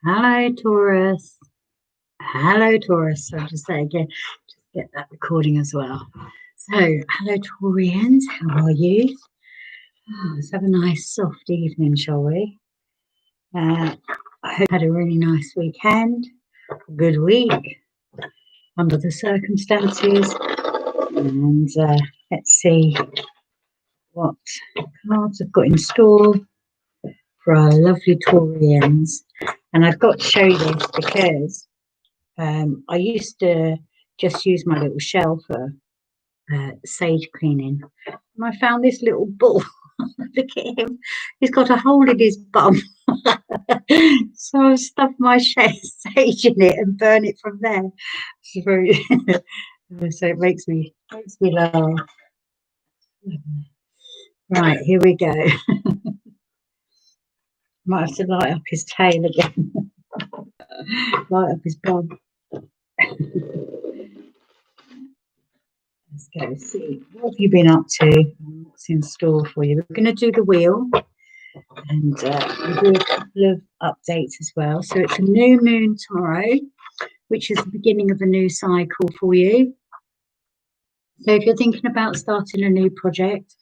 Hello, Taurus. Hello, Taurus. So I'll just say again, just get that recording as well. So, hello, Taurians. How are you? Let's have a nice soft evening, shall we? I hope you had a really nice weekend, a good week under the circumstances. And let's see what cards I've got in store for our lovely Taurians. And I've got to show you this because I used to just use my little shell for sage cleaning, and I found this little ball. Look at him, he's got a hole in his bum. So I've stuffed my sage in it and burn it from there. So, so it makes me laugh. Right, here we go. Might have to light up his tail again. Light up his bum. Let's go see what have you been up to and what's in store for you. We're going to do the wheel and we'll do a couple of updates as well. So it's a new moon tomorrow, which is the beginning of a new cycle for you. So if you're thinking about starting a new project,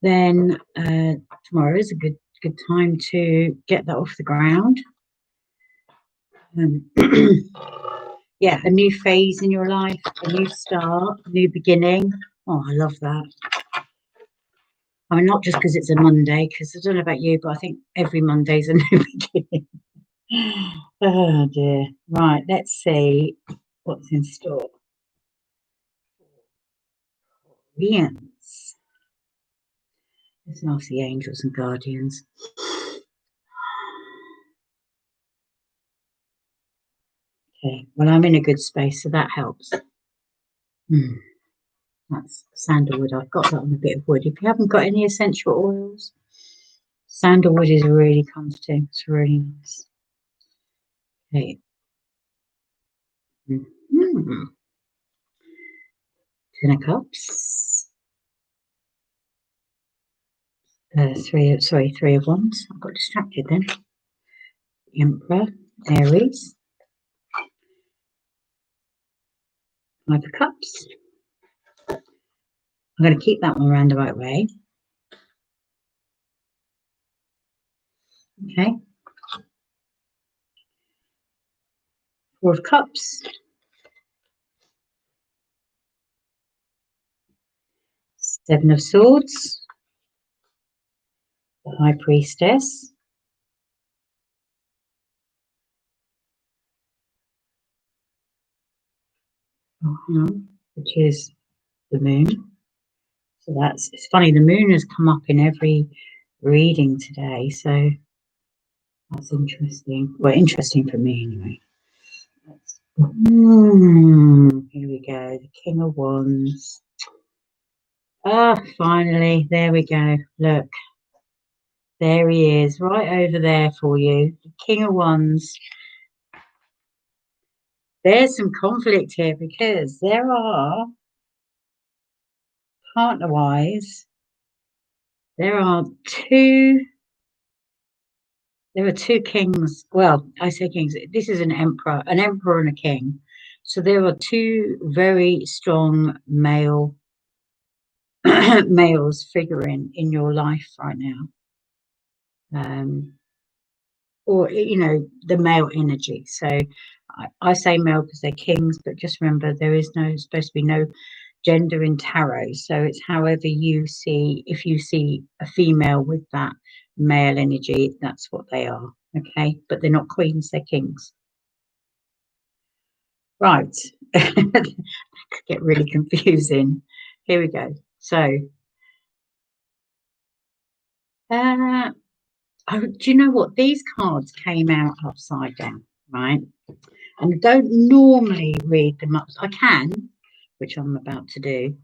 then tomorrow is a good time to get that off the ground. Yeah, a new phase in your life, a new start, a new beginning. Oh, I love that. I mean, not just because it's a Monday, because I don't know about you, but I think every Monday's a new beginning. Oh dear. Right, let's see what's in store. Koreans. Let's ask the angels and guardians. Okay, well, I'm in a good space, so that helps. That's sandalwood. I've got that on a bit of wood. If you haven't got any essential oils, sandalwood is really comforting. It's really nice. Okay. Ten of Cups. Three of Wands. I got distracted then. Emperor, Aries. Five of Cups. I'm going to keep that one around the right way. Okay. Four of Cups. Seven of Swords. The High Priestess. Which is the moon. So it's funny, the moon has come up in every reading today, so that's interesting. Well, interesting for me anyway. Here we go, the King of Wands. Ah, finally, there we go. Look, there he is, right over there for you, the King of Wands. There's some conflict here because there are, partner-wise, there are two kings. Well, I say kings. This is an emperor and a king. So there are two very strong males figuring in your life right now. Or, you know, the male energy. So I say male because they're kings, but just remember there is supposed to be no gender in tarot. So it's however you see, if you see a female with that male energy, that's what they are. Okay, but they're not queens, they're kings. Right. That could get really confusing. Here we go. So do you know what? These cards came out upside down, right? And I don't normally read them up. I can, which I'm about to do.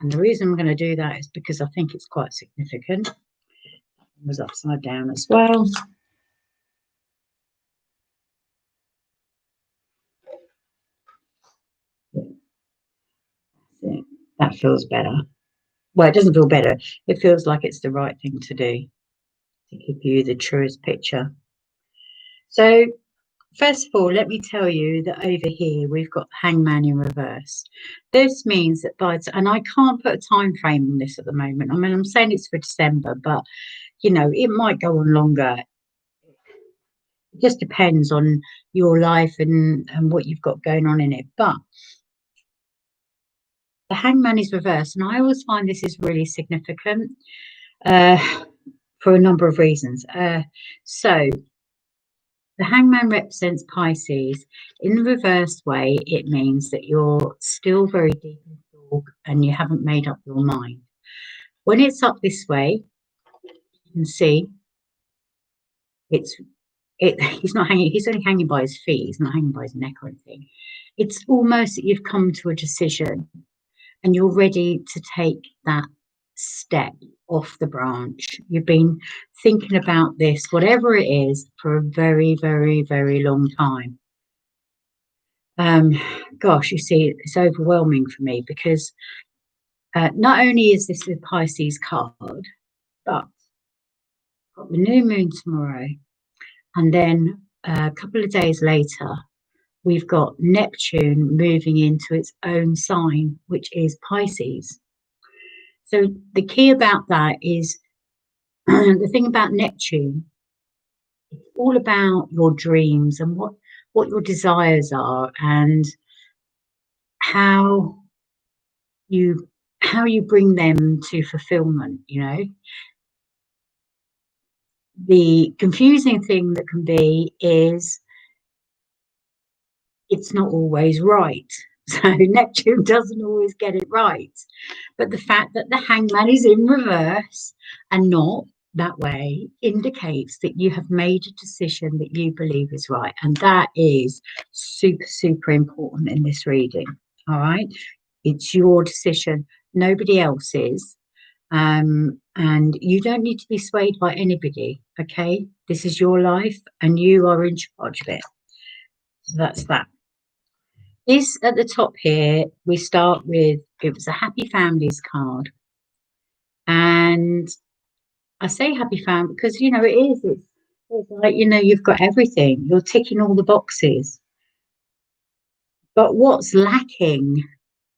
And the reason I'm going to do that is because I think it's quite significant. It was upside down as well. That feels better. Well, it doesn't feel better. It feels like it's the right thing to do to give you the truest picture. So First of all, let me tell you that over here we've got Hangman in reverse. This means that and I can't put a time frame on this at the moment. I mean, I'm saying it's for December, but you know, it might go on longer. It just depends on your life and what you've got going on in it. But the Hangman is reversed, and I always find this is really significant for a number of reasons. So the Hangman represents Pisces. In the reverse way, it means that you're still very deep in thought and you haven't made up your mind. When it's up this way, you can see he's not hanging, he's only hanging by his feet, he's not hanging by his neck or anything. It's almost that you've come to a decision and you're ready to take that step off the branch. You've been thinking about this, whatever it is, for a very, very, very long time. Gosh, you see, it's overwhelming for me because not only is this a Pisces card, but I've got the new moon tomorrow, and then a couple of days later, we've got Neptune moving into its own sign, which is Pisces. So the key about that is the thing about Neptune, it's all about your dreams and what your desires are and how you bring them to fulfillment. You know, the confusing thing that can be is it's not always right. So Neptune doesn't always get it right. But the fact that the Hangman is in reverse and not that way indicates that you have made a decision that you believe is right. And that is super, super important in this reading. All right. It's your decision, nobody else's. And you don't need to be swayed by anybody. Okay. This is your life and you are in charge of it. So that's that. This at the top here, we start with, it was a happy families card. And I say happy family because, you know, it is. It's like, you know, you've got everything. You're ticking all the boxes. But what's lacking,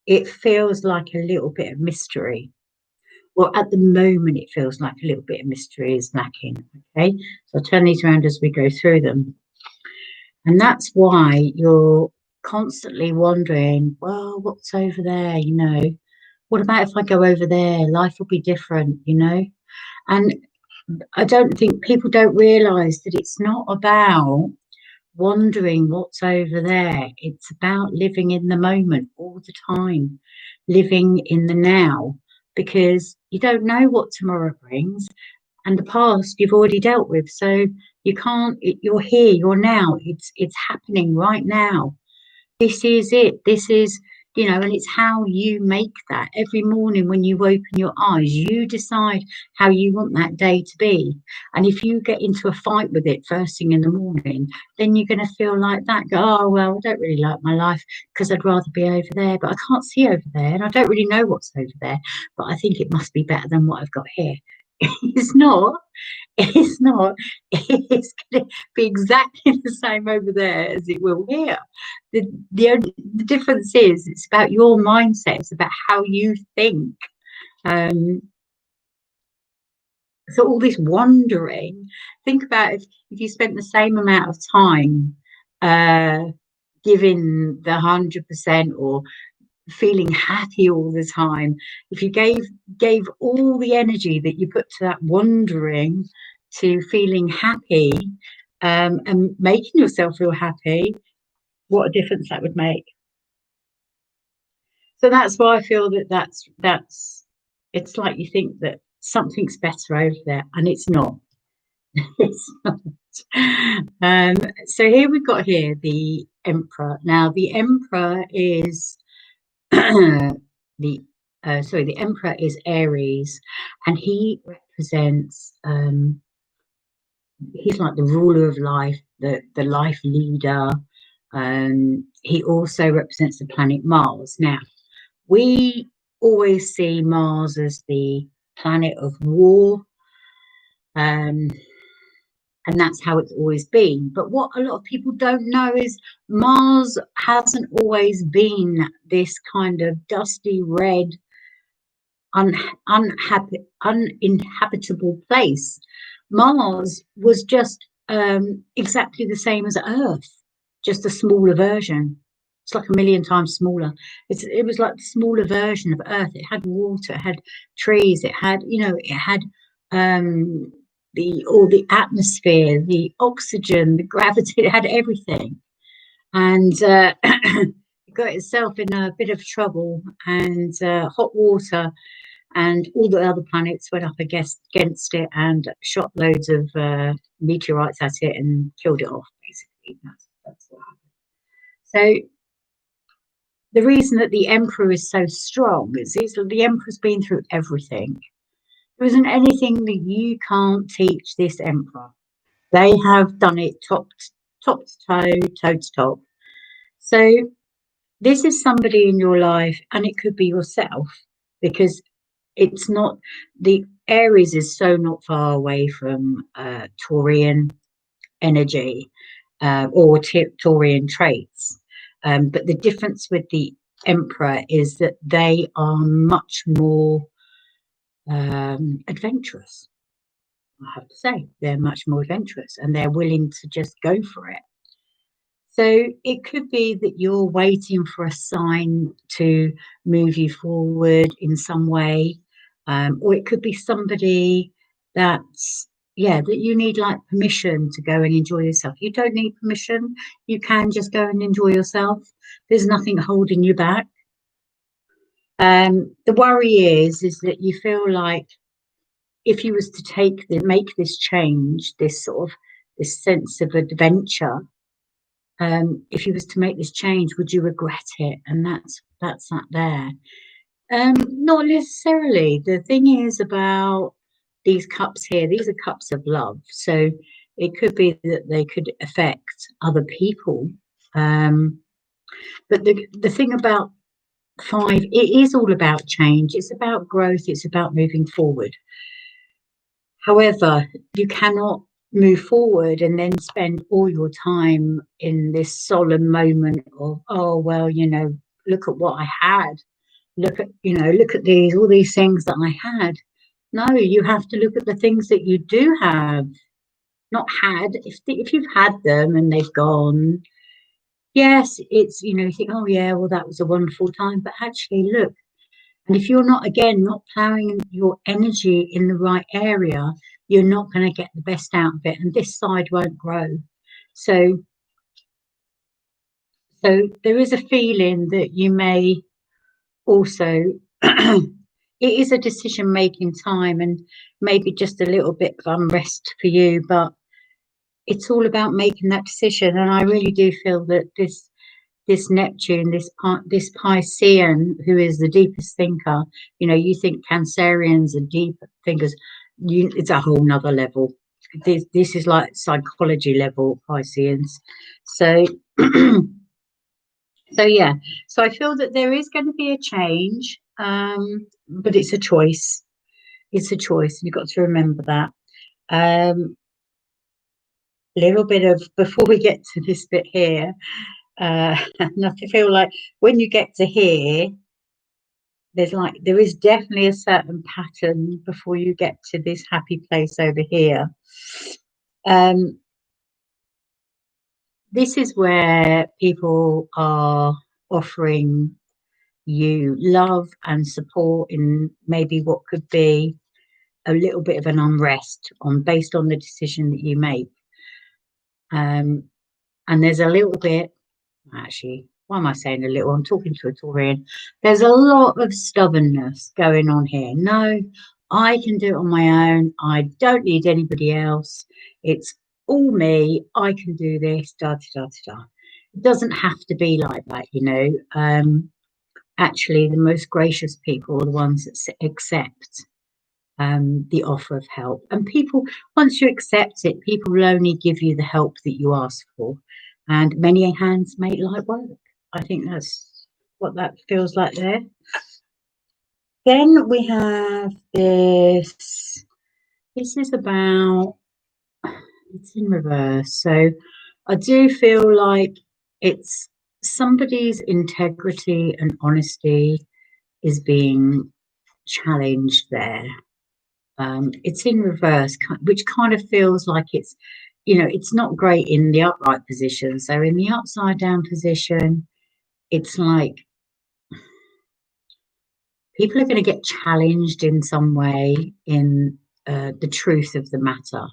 it feels like a little bit of mystery. Well, at the moment, it feels like a little bit of mystery is lacking. Okay. So I'll turn these around as we go through them. And that's why you're constantly wondering, well, what's over there? You know, what about if I go over there? Life will be different, you know? And I don't think people don't realize that it's not about wondering what's over there. It's about living in the moment all the time, living in the now, because you don't know what tomorrow brings. And the past you've already dealt with. So you can't, you're here, you're now, it's happening right now. This is it. This is, you know, and it's how you make that. Every morning when you open your eyes, you decide how you want that day to be. And if you get into a fight with it first thing in the morning, then you're going to feel like that. Go, oh, well, I don't really like my life because I'd rather be over there, but I can't see over there. And I don't really know what's over there, but I think it must be better than what I've got here. It's not. It's not. It's going to be exactly the same over there as it will here. The difference is it's about your mindset. It's about how you think. So all this wondering, think about if you spent the same amount of time giving the 100% or feeling happy all the time, if you gave all the energy that you put to that wondering to feeling happy and making yourself feel happy, what a difference that would make. So that's why I feel that's it's like you think that something's better over there and it's not. It's not. So here we've got here the Emperor. Now the Emperor is the Emperor is Aries, and he represents he's like the ruler of life, the life leader. He also represents the planet Mars. Now we always see Mars as the planet of war, And that's how it's always been. But what a lot of people don't know is Mars hasn't always been this kind of dusty red, uninhabitable place. Mars was just exactly the same as Earth, just a smaller version. It's like a million times smaller. It was like the smaller version of Earth. It had water, it had trees, it had, it had the atmosphere, the oxygen, the gravity. It had everything, and it got itself in a bit of trouble, and hot water and all the other planets went up against it and shot loads of meteorites at it and killed it off, basically. That's what happened. So the reason that the Emperor is so strong is the Emperor's been through everything. There isn't anything that you can't teach this Emperor. They have done it top to toe to top. So this is somebody in your life, and it could be yourself, because it's not, the Aries is so not far away from Taurian energy or Taurian traits. But the difference with the Emperor is that they are much more adventurous. I have to say, they're much more adventurous, and they're willing to just go for it. So it could be that you're waiting for a sign to move you forward in some way. Or it could be somebody that you need like permission to go and enjoy yourself. You don't need permission. You can just go and enjoy yourself. There's nothing holding you back. The worry is that you feel like if you was to make this change, this sense of adventure, if you was to make this change, would you regret it? And that's not there. Not necessarily. The thing is about these cups here, these are cups of love. So it could be that they could affect other people. But the thing about 5, it is all about change. It's about growth. It's about moving forward. However, you cannot move forward and then spend all your time in this solemn moment of, oh, well, look at what I had. Look at all these things that I had. No, you have to look at the things that you do have, not had. If you've had them and they've gone, yes, it's, you think, oh yeah, well, that was a wonderful time. But actually, look, and if you're not plowing your energy in the right area, you're not going to get the best out of it, and this side won't grow. So there is a feeling that you may also, it is a decision-making time, and maybe just a little bit of unrest for you, but it's all about making that decision. And I really do feel that this Neptune, this Piscean, who is the deepest thinker, you think Cancerians are deep thinkers, it's a whole nother level. This is like psychology level Pisceans. So so yeah, so I feel that there is going to be a change, but it's a choice. It's a choice. You've got to remember that. Little bit of, before we get to this bit here, and I feel like when you get to here, there is definitely a certain pattern before you get to this happy place over here. This is where people are offering you love and support in maybe what could be a little bit of an unrest based on the decision that you make. And there's a little bit, actually, why am I saying a little? I'm talking to a Taurian. There's a lot of stubbornness going on here. No, I can do it on my own. I don't need anybody else. It's all me. I can do this, da, da, da, da. It doesn't have to be like that, Actually, the most gracious people are the ones that accept the offer of help. And people, once you accept it, people will only give you the help that you ask for. And many hands make light work. I think that's what that feels like there. Then we have this. This is about It's in reverse. So I do feel like it's somebody's integrity and honesty is being challenged there. It's in reverse, which kind of feels like it's, it's not great in the upright position. So in the upside down position, it's like people are going to get challenged in some way in the truth of the matter.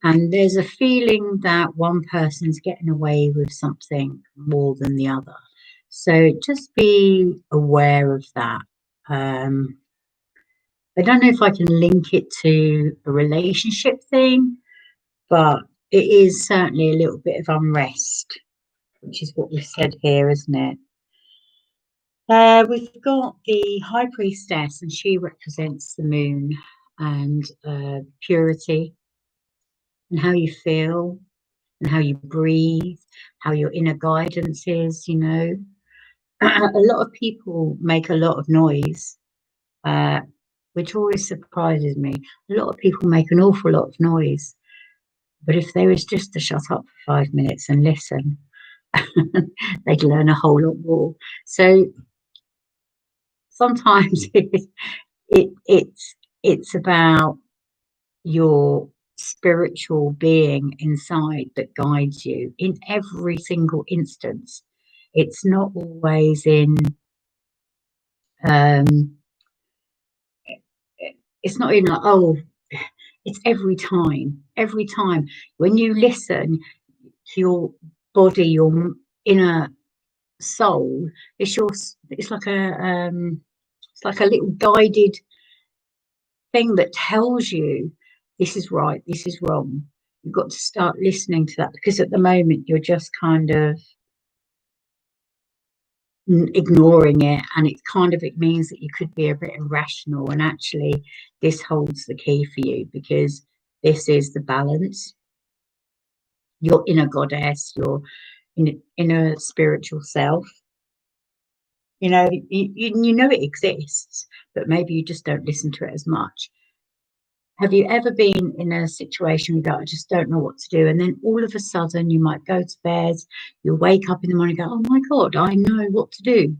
And there's a feeling that one person's getting away with something more than the other. So just be aware of that. I don't know if I can link it to a relationship thing, but it is certainly a little bit of unrest, which is what we've said here, isn't it? We've got the High Priestess, and she represents the moon and purity and how you feel and how you breathe, how your inner guidance is, A lot of people make a lot of noise, which always surprises me. A lot of people make an awful lot of noise, but if they was just to shut up for 5 minutes and listen, they'd learn a whole lot more. So sometimes it's about your spiritual being inside that guides you in every single instance. It's not always in it's not even like, oh, it's every time when you listen to your body, your inner soul, it's like a little guided thing that tells you this is right, this is wrong. You've got to start listening to that, because at the moment you're just kind of ignoring it, and it means that you could be a bit irrational, and actually this holds the key for you, because this is the balance. Your inner goddess, your inner spiritual self, you know it exists, but maybe you just don't listen to it as much. Have you ever been in a situation where you go, I just don't know what to do? And then all of a sudden you might go to bed, you wake up in the morning and go, oh my God, I know what to do.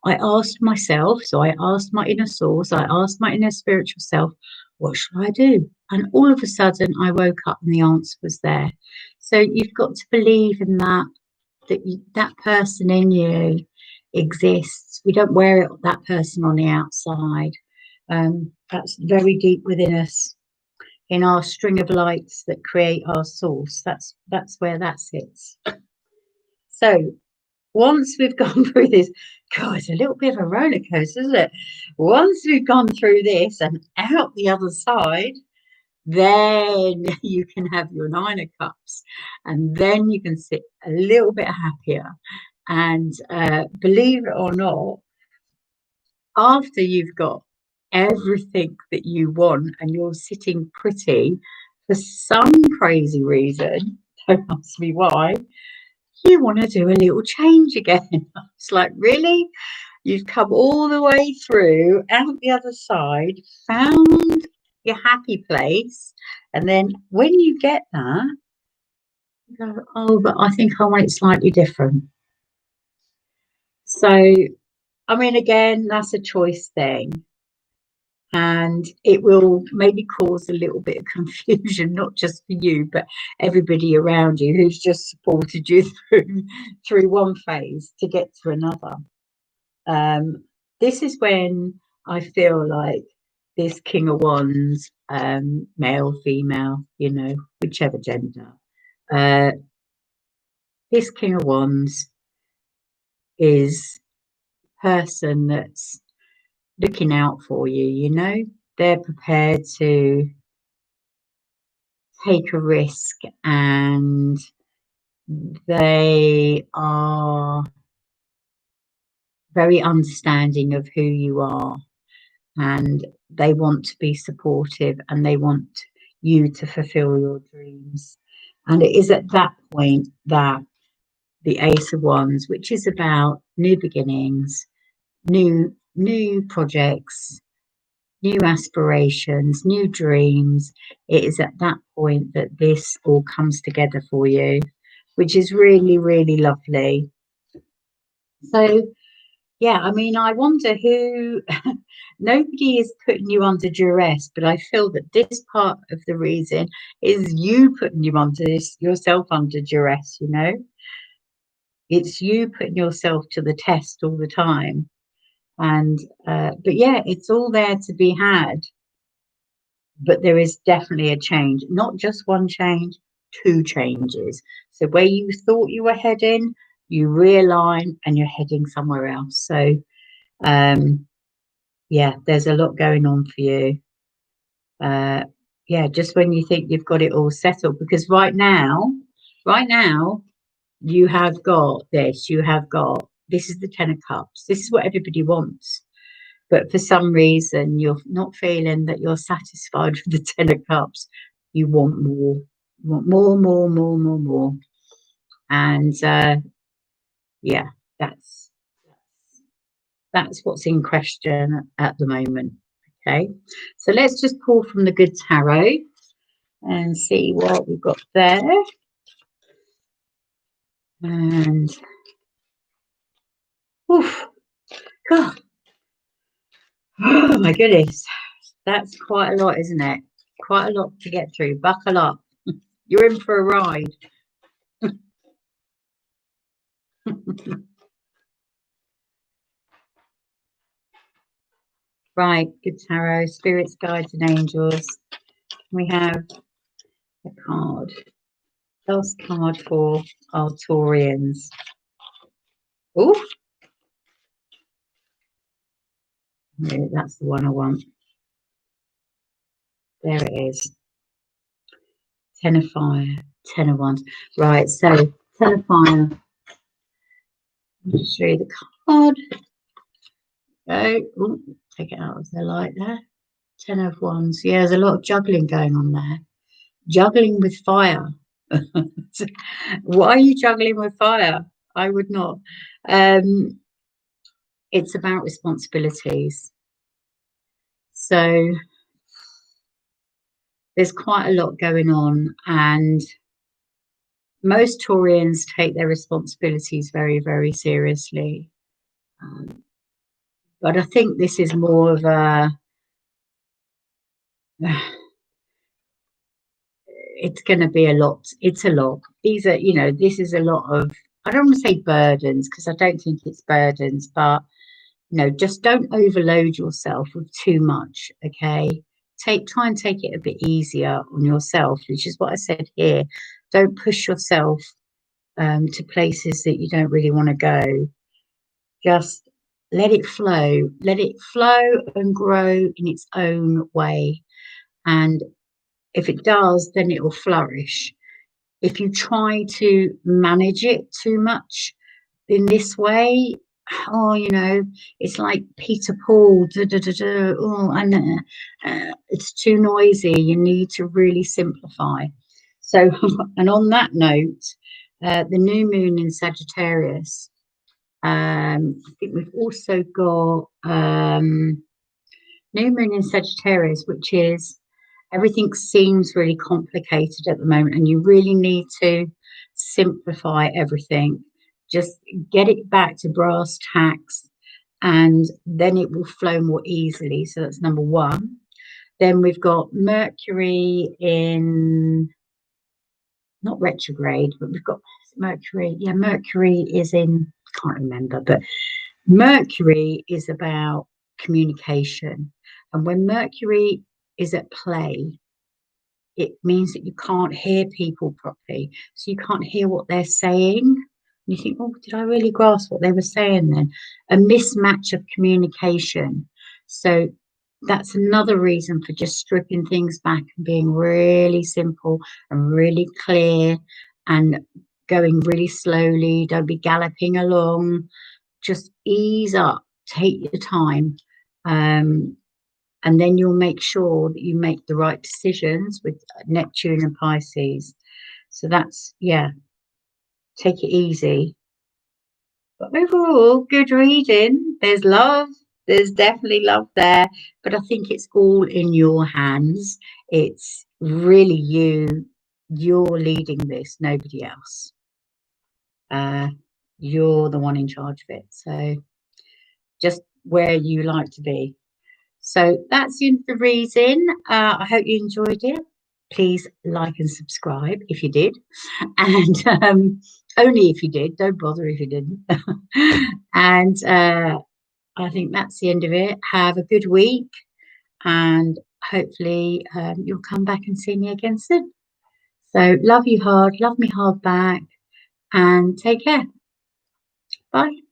I asked myself, so I asked my inner source, I asked my inner spiritual self, what should I do? And all of a sudden I woke up and the answer was there. So you've got to believe in that that person in you exists. We don't wear it, that person on the outside. That's very deep within us, in our string of lights that create our source. That's where that sits. So once we've gone through this, God, it's a little bit of a roller coaster, isn't it? Once we've gone through this and out the other side, then you can have your 9 of Cups, and then you can sit a little bit happier. And believe it or not, after you've got everything that you want and you're sitting pretty, for some crazy reason, don't ask me why, you want to do a little change again. It's like, really? You've come all the way through, out the other side, found your happy place, and then when you get that, you go, oh, but I think I want it slightly different. So, I mean, again, that's a choice thing. And it will maybe cause a little bit of confusion, not just for you, but everybody around you who's just supported you through one phase to get to another. This is when I feel like this King of Wands, male, female, whichever gender, this King of Wands is a person that's looking out for you, they're prepared to take a risk, and they are very understanding of who you are, and they want to be supportive, and they want you to fulfill your dreams. And it is at that point that the Ace of Wands, which is about new beginnings, new projects, new aspirations, new dreams. It is at that point that this all comes together for you, which is really, really lovely. So, yeah, I mean, I wonder who, nobody is putting you under duress, but I feel that this part of the reason is you putting you under this, yourself under duress, you know? It's you putting yourself to the test all the time. And, but yeah, it's all there to be had. But there is definitely a change, not just one change, two changes. So where you thought you were heading, you realign and you're heading somewhere else. So, yeah, there's a lot going on for you. Yeah, just when you think you've got it all settled, because right now, you have got this, this is the 10 of Cups. This is what everybody wants. But for some reason, you're not feeling that you're satisfied with the 10 of Cups. You want more. You want more, more, more, more, more. And yeah, that's what's in question at the moment. Okay, so let's just pull from the good tarot and see what we've got there. And oof, God, oh my goodness, that's quite a lot, isn't it? Quite a lot to get through. Buckle up. You're in for a ride. Right, good tarot, spirits, guides, and angels. We have a card. Last card for our Taurians. Oh, that's the one I want. There it is. 10 of fire, 10 of wands. Right, so 10 of fire. I'll show you the card. Go. Ooh, take it out of the light there. 10 of wands. Yeah, there's a lot of juggling going on there. Juggling with fire. Why are you juggling with fire? I would not. It's about responsibilities. So there's quite a lot going on, and most Taurians take their responsibilities very, very seriously. But I think this is more of a, it's going to be a lot. It's a lot. These are, you know, this is a lot of, I don't want to say burdens, because I don't think it's burdens, but, you know, just don't overload yourself with too much, okay? Try and take it a bit easier on yourself, which is what I said here. Don't push yourself to places that you don't really want to go. Just let it flow. Let it flow and grow in its own way. And if it does, then it will flourish. If you try to manage it too much in this way, oh, you know, it's like Peter Paul, oh, and it's too noisy. You need to really simplify. So, and on that note, the new moon in Sagittarius, I think we've also got new moon in Sagittarius, which is everything seems really complicated at the moment, and you really need to simplify everything. Just get it back to brass tacks, and then it will flow more easily. So that's number one. Then we've got Mercury in, not retrograde, but we've got Mercury. Yeah, Mercury is in, can't remember, but Mercury is about communication. And when Mercury is at play, it means that you can't hear people properly. So you can't hear what they're saying. And you think, oh, did I really grasp what they were saying then? A mismatch of communication. So that's another reason for just stripping things back and being really simple and really clear and going really slowly. Don't be galloping along. Just ease up, take your time. And then you'll make sure that you make the right decisions with Neptune and Pisces. So that's, yeah, take it easy. But overall, good reading. There's love, There's definitely love there, but I think it's all in your hands. It's really you. You're leading this, nobody else. You're the one in charge of it. So just where you like to be. So that's the reason. I hope you enjoyed it. Please like and subscribe if you did. And only if you did. Don't bother if you didn't. And I think that's the end of it. Have a good week. And hopefully you'll come back and see me again soon. So love you hard. Love me hard back. And take care. Bye.